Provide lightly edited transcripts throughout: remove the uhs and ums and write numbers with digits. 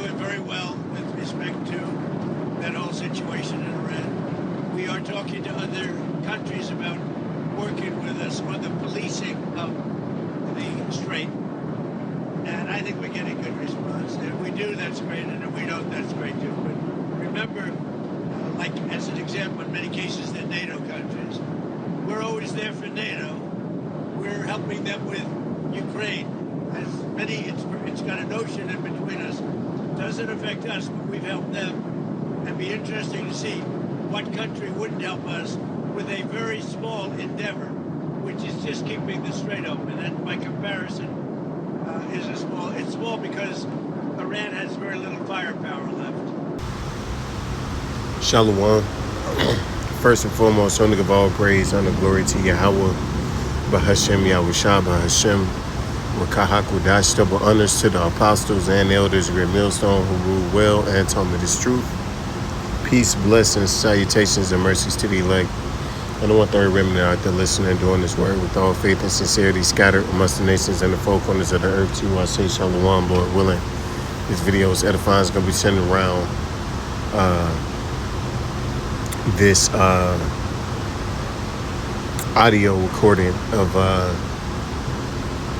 doing very well with respect to that whole situation in Iran. We are talking to other countries about working with us on the policing of the strait. And I think we're getting good response. If we do, that's great. And if we don't, that's great too. But remember, like as an example, in many cases, they're NATO countries. We're always there for NATO. We're helping them with Ukraine. As many, it's got an ocean in between us. Doesn't affect us, but we've helped them. And be interesting to see what country wouldn't help us with a very small endeavor, which is just keeping the strait open. And by comparison, it's small because Iran has very little firepower left. Shalom. First and foremost, I want to give all praise, honor, glory to Yahweh, Bahashem, Yahushua, Bahashem, Wakahakudash, double honors to the apostles and elders of Great Millstone who rule well and taught me this truth. Peace, blessings, salutations, and mercies to the elect. And the 1/3 remnant out there listening and doing this word with all faith and sincerity scattered amongst the nations and the four corners of the earth. To you I say shalom, Lord willing. This video is edifying. It's going to be sending around this audio recording of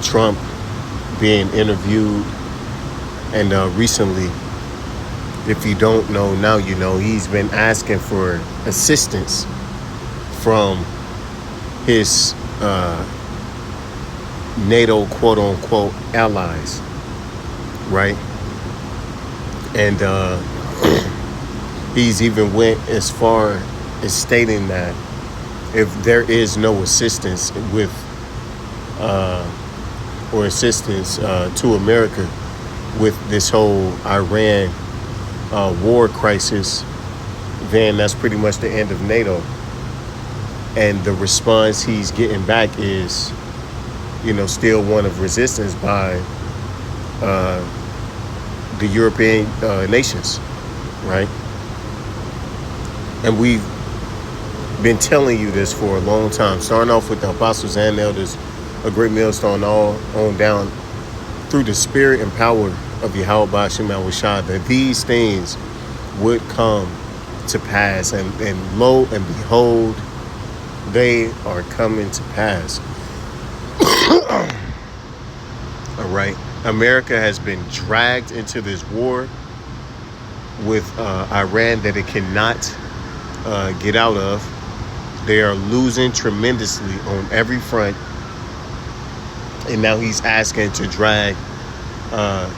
Trump being interviewed. And recently, if you don't know, now you know, he's been asking for assistance from his NATO quote-unquote allies, right? And he's even went as far as stating that if there is no assistance with or assistance to America with this whole Iran war crisis, then that's pretty much the end of NATO. And the response he's getting back is, still one of resistance by the European nations, right? And we've been telling you this for a long time, starting off with the apostles and elders of Great Millstone, all on down through the spirit and power of Yahweh Ba'ashem Yahushua, that these things would come to pass. And lo and behold, they are coming to pass. All right. America has been dragged into this war with Iran that it cannot get out of. They are losing tremendously on every front. And now he's asking to drag,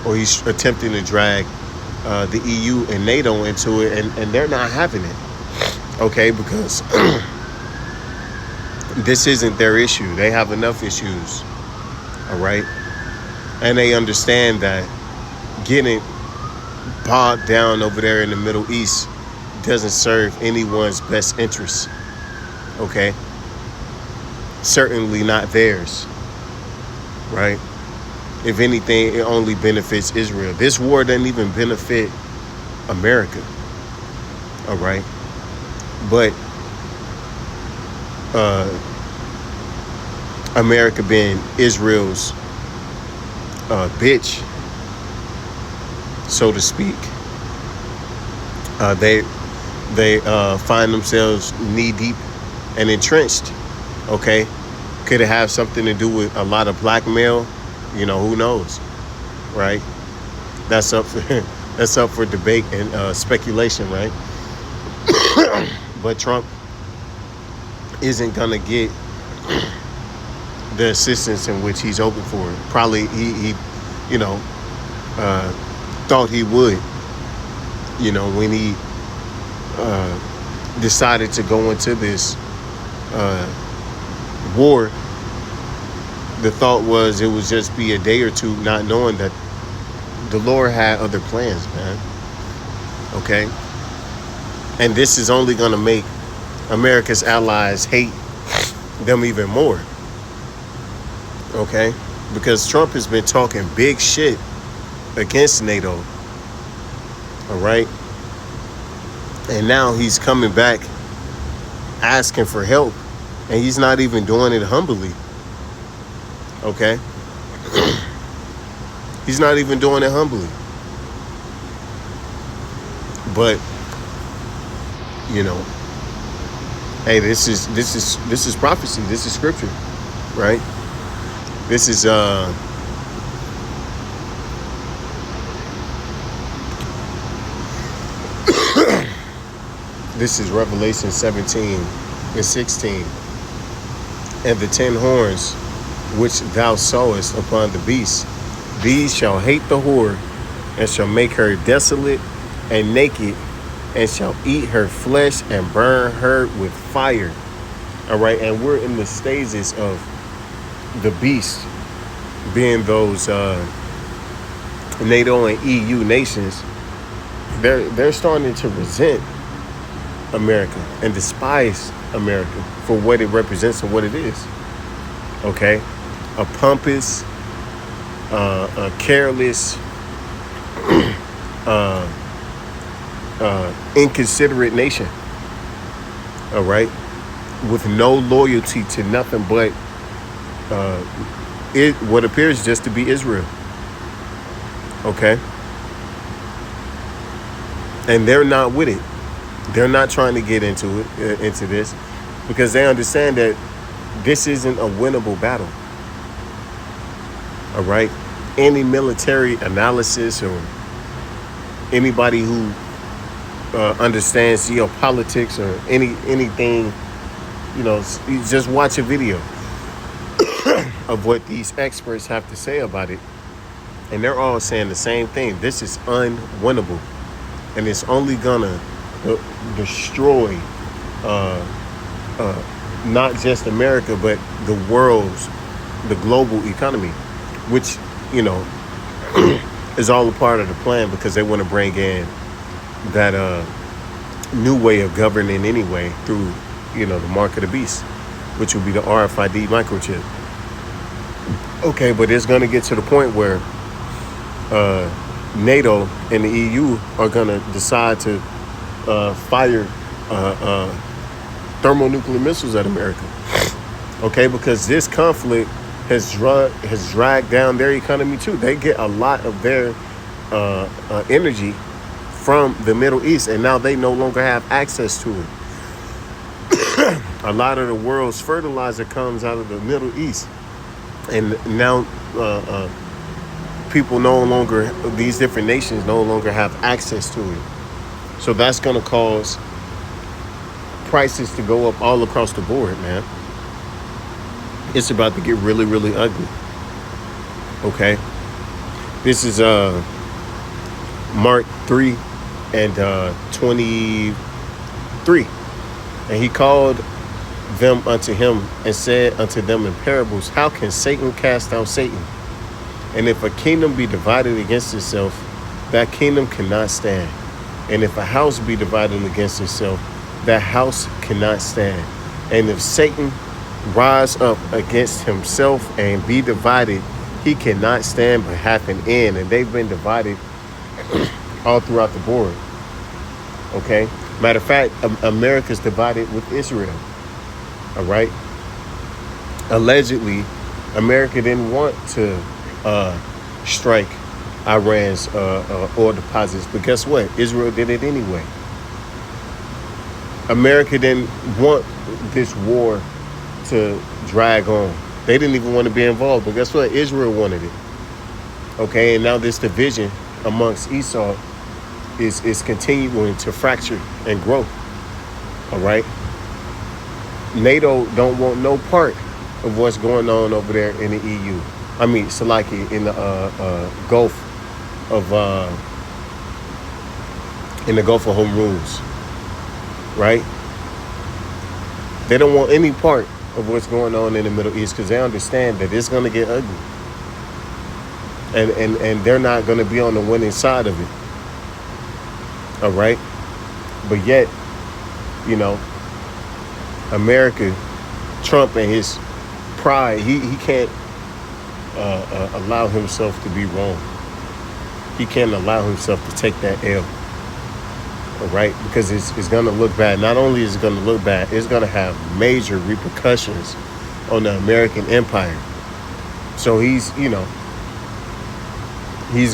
or he's attempting to drag the EU and NATO into it. And they're not having it. Okay, because this isn't their issue. They have enough issues. All right. And they understand that getting bogged down over there in the Middle East doesn't serve anyone's best interests. Okay? Certainly not theirs. Right? If anything, it only benefits Israel. This war doesn't even benefit America. All right? But America being Israel's bitch, so to speak, they find themselves knee deep and entrenched. Okay, could it have something to do with a lot of blackmail? Who knows, right? That's up for debate and speculation, right? But Trump isn't gonna get the assistance in which he's hoping for. Probably he thought he would, when he decided to go into this war. The thought was it would just be a day or two, not knowing that the Lord had other plans, man. Okay? And this is only going to make America's allies hate them even more. Okay? Because Trump has been talking big shit against NATO. All right? And now he's coming back asking for help. And he's not even doing it humbly. Okay? He's not even doing it humbly. But you know, hey, this is prophecy. This is scripture, right? This is this is Revelation 17 and 16. And the 10 horns which thou sawest upon the beast, these shall hate the whore, and shall make her desolate and naked, and shall eat her flesh and burn her with fire. All right, and we're in the stages of the beast being those NATO and EU nations. They're starting to resent America and despise America for what it represents and what it is. Okay, a pompous, a careless, inconsiderate nation. All right, with no loyalty to nothing but what appears just to be Israel. Okay, and they're not with it. They're not trying to get into it, into this, because they understand that this isn't a winnable battle. All right, any military analysis or anybody who understands geopolitics or anything, you know, you just watch a video of what these experts have to say about it, and they're all saying the same thing. This is unwinnable, and it's only gonna destroy not just America, but the global economy, which, you know, is all a part of the plan, because they want to bring in that new way of governing anyway through, you know, the mark of the beast, which will be the RFID microchip. Okay, but it's going to get to the point where NATO and the EU are going to decide to fire thermonuclear missiles at America. Okay, because this conflict has dragged down their economy too. They get a lot of their energy from the Middle East, and now they no longer have access to it. A lot of the world's fertilizer comes out of the Middle East, and now people no longer, these different nations no longer have access to it. So that's going to cause prices to go up all across the board, man. It's about to get really, really ugly. Okay. This is Mark 3 and 23. And he called them unto him and said unto them in parables, how can Satan cast out Satan? And if a kingdom be divided against itself, that kingdom cannot stand. And if a house be divided against itself, that house cannot stand. And if Satan rise up against himself and be divided, he cannot stand but have an end. And they've been divided all throughout the board. Okay? Matter of fact, America's divided with Israel. All right? Allegedly, America didn't want to strike Iran's oil deposits, but guess what? Israel did it anyway. America didn't want this war to drag on. They didn't even want to be involved, but guess what? Israel wanted it. Okay, and now this division amongst Esau is continuing to fracture and grow. All right? NATO don't want no part of what's going on over there in the EU. I mean, Salaki, in the Gulf of Hormuz, right? They don't want any part of what's going on in the Middle East, because they understand that it's going to get ugly, and they're not going to be on the winning side of it. All right, but yet, you know, America, Trump and his pride, he can't allow himself to be wrong. He can't allow himself to take that L. All right, because it's going to look bad. Not only is it going to look bad, it's going to have major repercussions on the American empire. So he's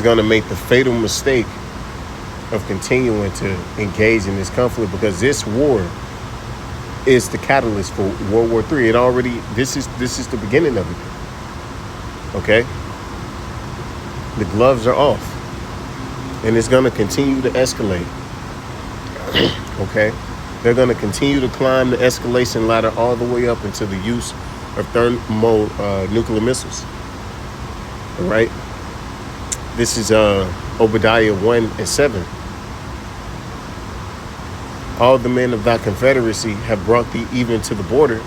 going to make the fatal mistake of continuing to engage in this conflict, because this war is the catalyst for World War III. It already, this is the beginning of it. Okay? The gloves are off. And it's going to continue to escalate. Okay? They're going to continue to climb the escalation ladder all the way up into the use of thermal nuclear missiles. All right? This is Obadiah 1:7. All the men of thy confederacy have brought thee even to the border.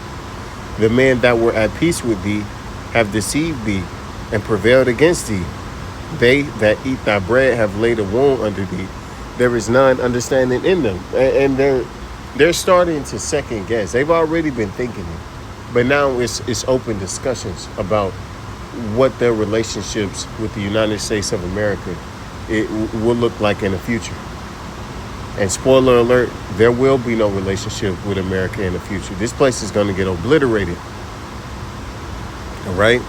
The men that were at peace with thee have deceived thee and prevailed against thee. They that eat thy bread have laid a wound under thee. There is none understanding in them. And they're starting to second guess. They've already been thinking it. But now it's open discussions about what their relationships with the United States of America it will look like in the future. And spoiler alert, there will be no relationship with America in the future. This place is going to get obliterated. All right?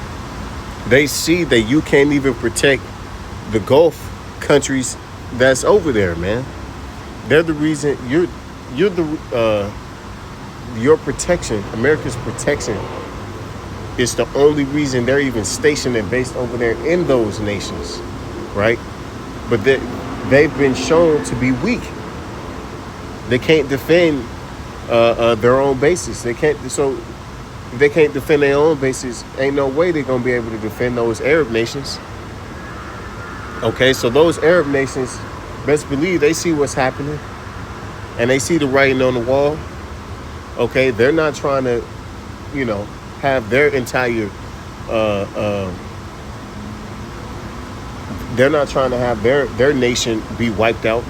They see that you can't even protect the Gulf countries that's over there, man. They're the reason your protection, America's protection, is the only reason they're even stationed and based over there in those nations, right? But they've been shown to be weak. They can't defend their own bases. They can't. So if they can't defend their own bases, ain't no way they're gonna be able to defend those Arab nations. Okay, so those Arab nations, best believe they see what's happening, and they see the writing on the wall. Okay, they're not trying to, have their entire. They're not trying to have their nation be wiped out.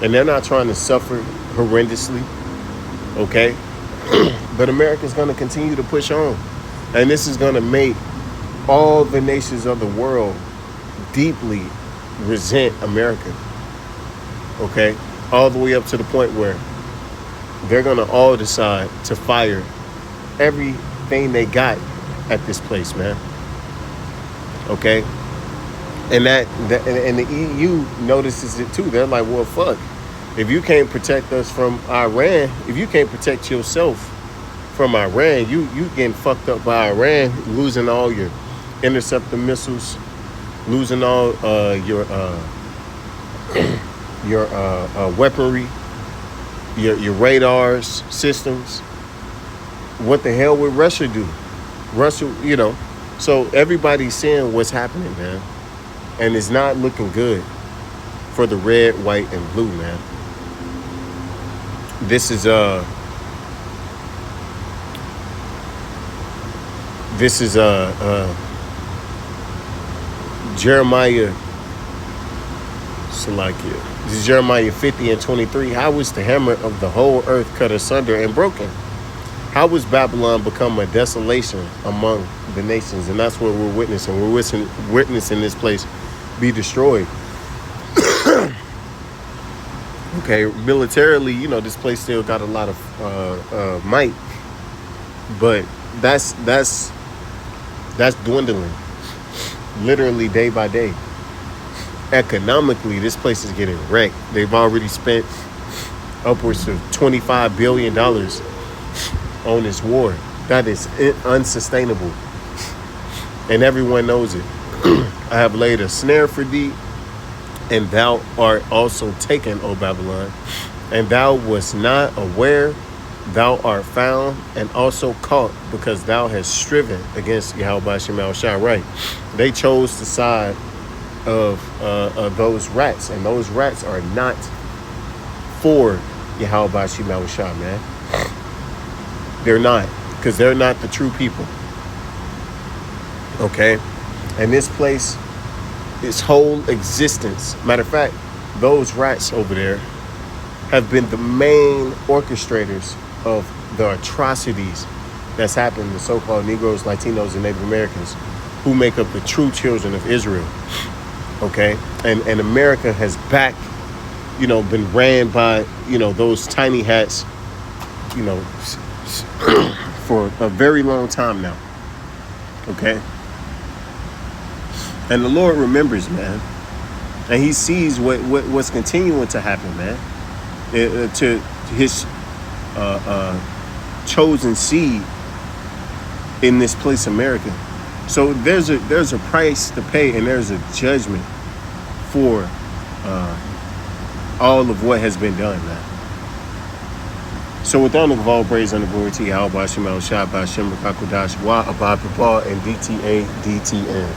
And they're not trying to suffer horrendously, okay? But America's going to continue to push on. And this is going to make all the nations of the world deeply resent America, okay? All the way up to the point where they're going to all decide to fire everything they got at this place, man, okay? And and the EU notices it too. They're like, well, fuck. If you can't protect us from Iran, if you can't protect yourself from Iran, you getting fucked up by Iran, losing all your interceptor missiles, losing all your weaponry, your radars, systems. What the hell would Russia do? Russia, So everybody's seeing what's happening, man. And it's not looking good for the red, white, and blue, man. This is Jeremiah Salakia. This is Jeremiah 50:23. How was the hammer of the whole earth cut asunder and broken? How was Babylon become a desolation among the nations? And that's what we're witnessing. We're witnessing this place be destroyed. Okay, militarily, this place still got a lot of might, but that's dwindling, literally day by day. Economically, this place is getting wrecked. They've already spent upwards of $25 billion on this war. That is unsustainable, and everyone knows it. I have laid a snare for thee, and thou art also taken, O Babylon, and thou wast not aware. Thou art found and also caught, because thou hast striven against Yahweh Shema Shai. Right? They chose the side of those rats, and those rats are not for Yahweh Shema Shai, man. They're not, because they're not the true people. Okay? And this place, its whole existence, matter of fact, those rats over there have been the main orchestrators of the atrocities that's happened to so-called Negroes, Latinos, and Native Americans, who make up the true children of Israel. Okay? And America has been ran by, those tiny hats, for a very long time now. Okay? And the Lord remembers, man. And he sees what's continuing to happen, man. To his chosen seed in this place, America. So there's a price to pay, and there's a judgment for all of what has been done, man. So with honor of all praise and glory to Yahweh, Shem El Shah, Shem Rakakudash, Wa Abba Papa, and DTA DTN.